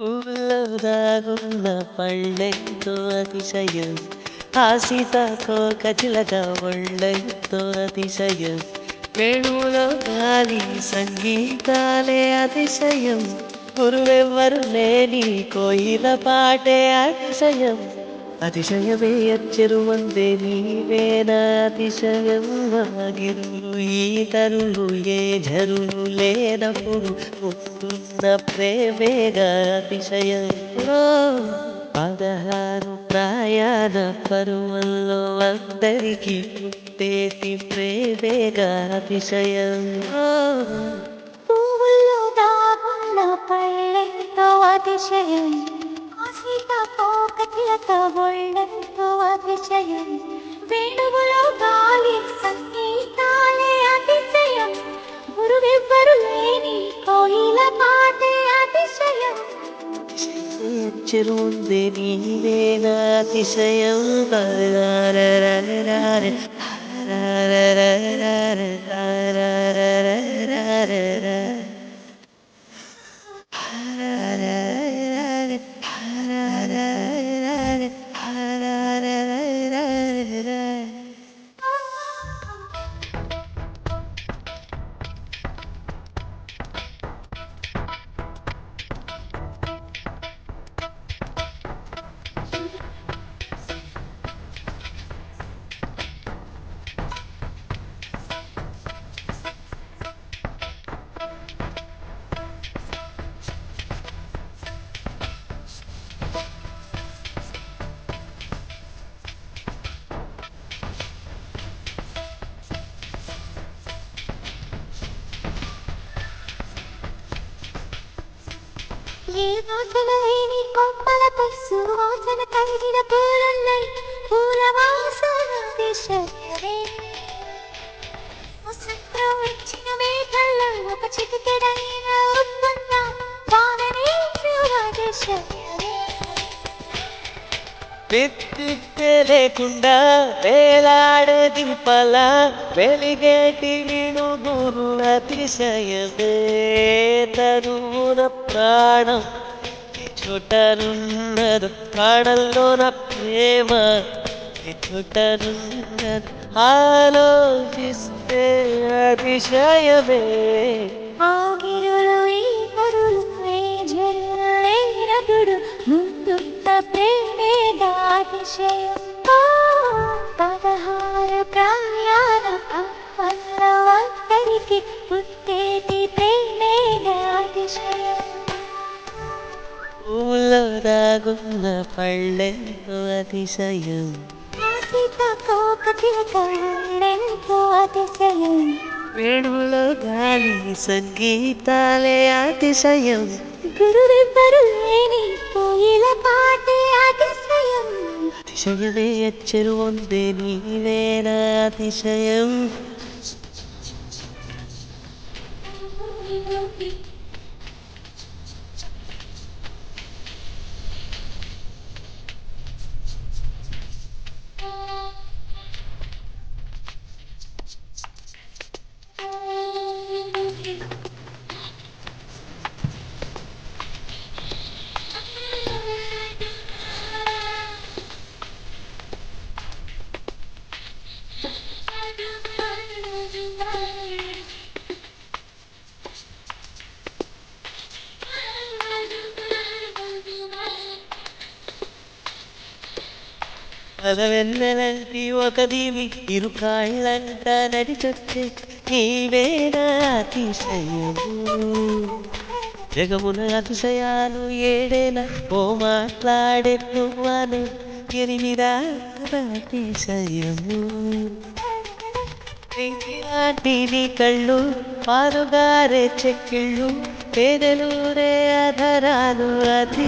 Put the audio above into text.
పూల్లో దాగున్న పళ్ళెంతో అతిశయం, ఆ సీతాకోకచిలక ఒళ్ళెంతో అతిశయం, వేణువులో గాలి సంగీతాలే అతిశయం, గురువెవ్వరు లేని కోయిల పాటే అతిశయం, అతిశయమే అచ్చెరువందే నీవేనా అతిశయం, ఆగిరులు ఈతరులు ఏ జరులు లేనప్పుడు ఉంటున్న ప్రేమేగా అతిశయం. 16 ప్రయాణ పరువల్లో అందరికీ పుట్టేటి ప్రేమేగా అతిశయం. పువ్వుల్లో దాగున్న పళ్ళెంతో అతిశయం, ఆ సీతాకోకచిలక ఒళ్ళెంతో అతిశయం, వేణువులో గాలి సంగీతాలే అతిశయం, గురువెవ్వరు లేని కోయిల పాటే అతిశయం. చెరువుందే నీవేనా అతిశయం. ఏ వాసన లేని కొమ్మలపై సువాసన కలిగిన పూలున్నాయి, పూల వాసన అతిశయమే. వసంతం ఇచ్చిన మేఘల్లో ఒక చిటికెడైన ఉత్పన్నం, వాననే అతిశయమే. విద్యుత్తే లేకుండా వేలాడే దీపాల వెలిగేటి నిడుగురు అతిశయమే. తరువున ప్రాణం ఏ చోటనున్నదో, ప్రాణంలోన ప్రేమ ఏ చోటనున్నదో ఆలోచిస్తే అతిశయమే. ఆగిరులు ఈ పరులు ఏ జరులు లేనప్పుడు ముందున్న ప్రేమేగా అతిశయం. 16 ప్రయాణ పరువల్లో అందరికీ పుట్టేటి ప్రేమేగా అతిశయం. పూల్లో దాగున్న పళ్ళెంతో అతిశయం, ఆ సీతాకోకచిలక ఒళ్ళెంతో అతిశయం, వేణువులో గాలి సంగీతాలే అతిశయం, గురువెవ్వరు లేని కోయిల పాటే అతిశయం. అతిశయమే అచ్చెరువొందే నీవేనా అతిశయం. అలవెన్నెలంటి ఒక దీవి ఇరు కాళ్ళంట నడిచొచ్చే నీవేనా అతిశయము. జగమున అతిశయాలు ఏడేలా ఓ మాట్లాడే నువ్వను ఎనిమిదా అతిశయము. లాంటి నీ కళ్ళు పాలుగారే చెక్కిళ్ళు పేదలూరే అధరాలు అతి